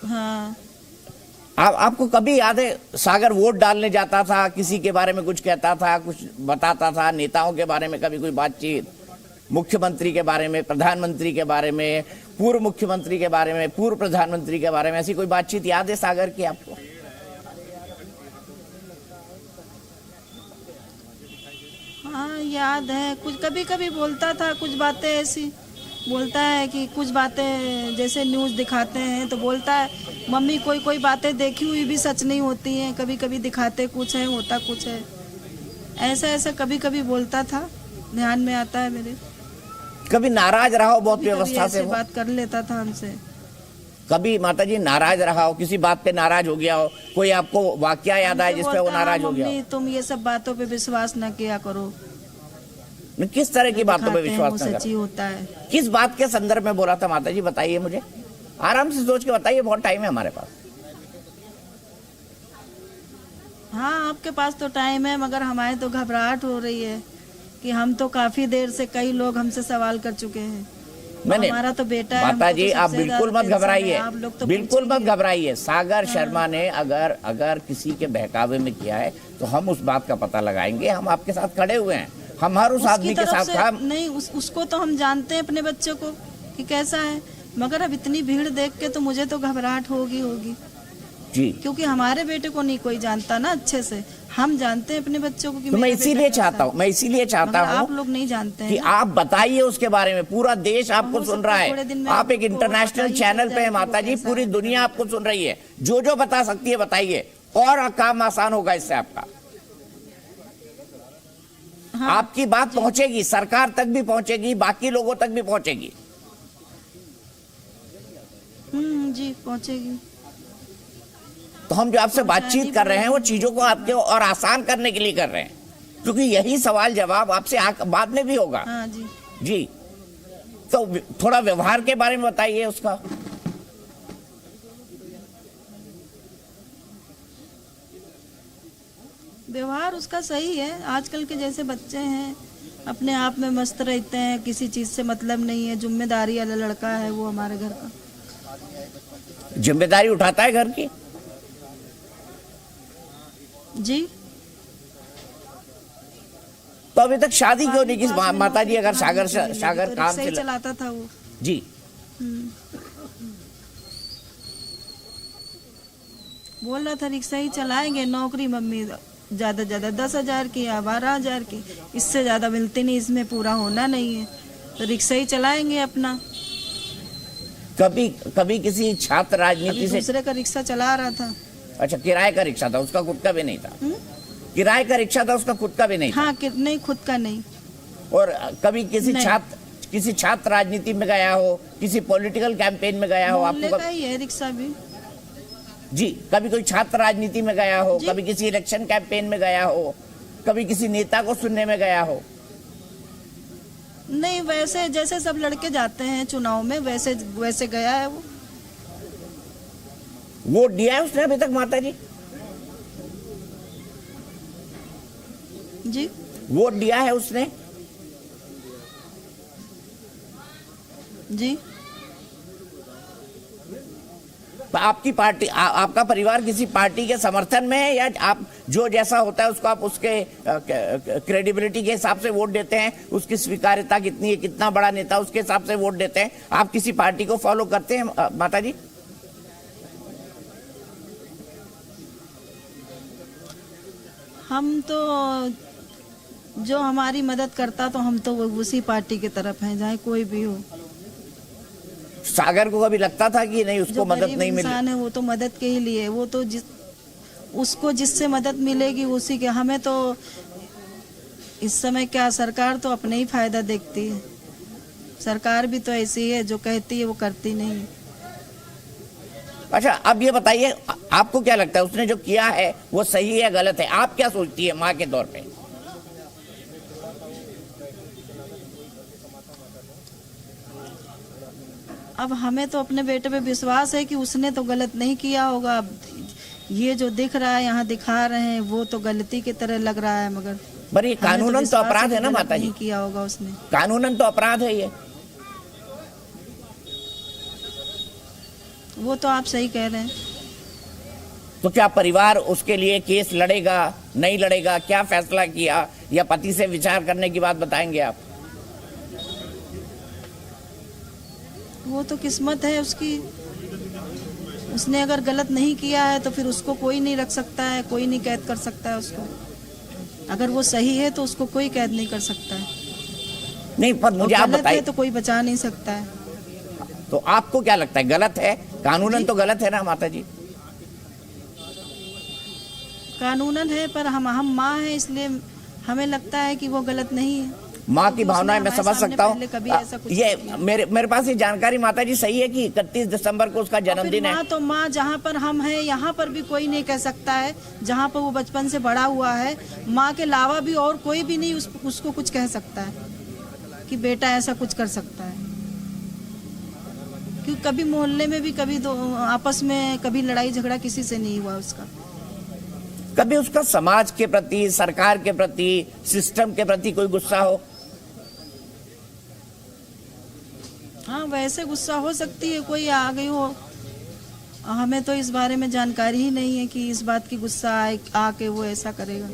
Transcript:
हाँ। आपको कभी याद है सागर वोट डालने जाता था, किसी के बारे में कुछ कहता था, कुछ बताता था, नेताओं के बारे में कभी कोई बातचीत, मुख्यमंत्री के बारे में, प्रधानमंत्री के बारे में, पूर्व मुख्यमंत्री के बारे में, पूर्व प्रधानमंत्री के बारे में, ऐसी कोई बातचीत याद है सागर की आपको? हाँ याद है, कुछ कभी कभी बोलता था, कुछ बातें ऐसी बोलता है कि कुछ बातें जैसे न्यूज़ दिखाते हैं तो बोलता है मम्मी कोई कोई बातें देखी हुई भी सच नहीं होती हैं, कभी कभी दिखाते कुछ है होता कुछ है, ऐसा ऐसा कभी कभी बोलता था, ध्यान में आता है मेरे। कभी नाराज रहा हो बहुत कभी व्यवस्था से ऐसे वो? बात कर लेता था हमसे। कभी माता जी नाराज रहा हो, किसी बात पे नाराज हो गया हो, कोई आपको वाकया याद आए जिसपे वो बोलता, नाराज हो गया हो? मम्मी तुम ये सब बातों पे विश्वास न किया करो, किस तरह की बातों पे दिखाते हैं विश्वास वो न सच्ची कर? होता है। किस बात के संदर्भ में बोला था माता जी, बताइए मुझे, आराम से सोच के बताइए, बहुत टाइम है हमारे पास। हाँ आपके पास तो टाइम है, मगर हमारे तो घबराहट हो रही है कि हम तो काफी देर से कई लोग हमसे सवाल कर चुके हैं। मैंने हमारा तो बेटा है, माता हमको जी तो आप सबसे बिल्कुल ज्यादा मत टेंशन घबराइए, है, आप लोग तो बिल्कुल मत पूछेंगे। घबराइए। सागर हाँ। शर्मा ने अगर किसी के बहकावे में किया है तो हम उस बात का पता लगाएंगे, हम आपके साथ खड़े हुए हैं, हम हर उस आदमी के साथ था। नहीं उसको तो हम जानते हैं अपने बच्चे को कि कैसा है, मगर अब इतनी भीड़ देख के तो मुझे तो घबराहट होगी जी, क्योंकि हमारे बेटे को नहीं कोई जानता ना अच्छे से, हम जानते हैं अपने बच्चों को कि तो मैं मेरा बेटा इसीलिए कैसा चाहता है। हूँ, मैं इसीलिए चाहता मगर आप हूँ लोग नहीं जानते कि हैं। आप बताइए उसके बारे में, पूरा देश आपको हो सुन सकता रहा है थोड़े दिन है, में आप एक आपको इंटरनेशनल पता ही चैनल चल पे है जाए कि माता वो जी, कैसा पूरी है दुनिया बेटा। आपको सुन रही है, जो बता सकती है बताइए, और काम आसान होगा इससे आपका। हाँ, आपकी बात पहुंचेगी, सरकार तक भी पहुंचेगी, बाकी लोगों तक भी पहुंचेगी। जी पहुंचेगी। तो हम जो आपसे बातचीत पहुंचानी कर रहे हैं वो पड़ेगी। चीजों को आपके और आसान करने के लिए कर रहे हैं, क्योंकि यही सवाल जवाब आपसे बाद में भी होगा। हाँ जी। जी, तो थोड़ा व्यवहार के बारे में बताइए उसका। व्यवहार उसका सही है, आजकल के जैसे बच्चे हैं अपने आप में मस्त रहते हैं, किसी चीज से मतलब नहीं है, जिम्मेदारी वाला लड़का है वो हमारे घर का। जिम्मेदारी उठाता है घर की? जी। तो अभी तक शादी क्यों नहीं की माता जी? अगर सागर तो काम रिक्शा ही चलाता था वो। जी, बोल रहा था रिक्शा ही चलाएंगे, नौकरी मम्मी ज्यादा 10,000 की या 12,000 की, इससे ज्यादा मिलती नहीं, इसमें पूरा होना नहीं है, तो रिक्शा ही चलाएंगे अपना। कभी किसी छात्र राजनीति से? दूसरे का रिक्शा चला रहा था। अच्छा, किराए का रिक्शा था, उसका खुद का भी नहीं था? किराए का रिक्शा था, उसका खुद का भी नहीं था? हाँ नहीं, खुद का नहीं। और कभी किसी नहीं। छात्र राजनीति में गया हो, किसी पॉलिटिकल कैंपेन में गया हो? मोहल्ले आपको का ही है रिक्शा भी। जी, कभी कोई छात्र राजनीति में गया हो, कभी किसी इलेक्शन कैंपेन में गया हो, कभी किसी नेता को सुनने में गया हो? नहीं, वैसे जैसे सब लड़के जाते हैं चुनाव में वैसे गया है वो। वोट दिया है उसने अभी तक माता जी? जी, वोट दिया है उसने? जी। आपकी पार्टी आपका परिवार किसी पार्टी के समर्थन में है, या आप जो जैसा होता है उसको आप उसके क्रेडिबिलिटी के हिसाब से वोट देते हैं, उसकी स्वीकार्यता कितनी है, कितना बड़ा नेता, उसके हिसाब से वोट देते हैं? आप किसी पार्टी को फॉलो करते हैं माता जी? हम तो जो हमारी मदद करता तो हम तो उसी पार्टी की तरफ हैं, चाहे कोई भी हो। सागर को कभी लगता था कि नहीं उसको जो मदद गरीब नहीं मिली? इंसान है वो तो मदद के ही लिए, वो तो उसको जिससे मदद मिलेगी उसी के। हमें तो इस समय क्या, सरकार तो अपने ही फायदा देखती है, सरकार भी तो ऐसी है, जो कहती है वो करती नहीं है। अच्छा, अब ये बताइए, आपको क्या लगता है उसने जो किया है वो सही है या गलत है? आप क्या सोचती है माँ के तौर पे? अब हमें तो अपने बेटे पे विश्वास है कि उसने तो गलत नहीं किया होगा। अब ये जो दिख रहा है, यहाँ दिखा रहे हैं, वो तो गलती की तरह लग रहा है, मगर पर ये कानूनन तो अपराध है ना माता जी? नहीं किया होगा उसने। कानूनन तो अपराध है ये। वो तो आप सही कह रहे हैं। तो क्या परिवार उसके लिए केस लड़ेगा, नहीं लड़ेगा, क्या फैसला किया, या पति से विचार करने की बात बताएंगे आप? वो तो किस्मत है उसकी। उसने अगर गलत नहीं किया है तो फिर उसको कोई नहीं रख सकता है, कोई नहीं कैद कर सकता है उसको। अगर वो सही है तो उसको कोई कैद नहीं कर सकता है। नहीं, पर मुझे आप गलत है बताइए, तो कोई बचा नहीं सकता है। तो आपको क्या लगता है, गलत है? कानूनन तो गलत है ना माता जी? कानूनन है, पर हम माँ हैं, इसलिए हमें लगता है कि वो गलत नहीं है। माँ की तो भावनाएं उसने मैं हमारे समझ सामने सकता पहले कभी ऐसा हूँ। कुछ ये नहीं किया। मेरे पास ये जानकारी माता जी सही है कि 31 दिसंबर को उसका जन्मदिन है? माँ तो माँ, जहाँ पर हम हैं यहाँ पर भी कोई नहीं कह सकता है। जहाँ पर वो बचपन से बड़ा हुआ है, माँ के अलावा भी और कोई भी नहीं उसको कुछ कह सकता है कि बेटा ऐसा कुछ कर सकता है। क्योंकि कभी मोहल्ले में भी कभी आपस में कभी लड़ाई झगड़ा किसी से नहीं हुआ उसका। कभी उसका समाज के प्रति, सरकार के प्रति, सिस्टम के प्रति कोई गुस्सा हो? हाँ, वैसे गुस्सा हो सकती है, कोई आ गई हो। हमें तो इस बारे में जानकारी ही नहीं है कि इस बात की गुस्सा आके वो ऐसा करेगा।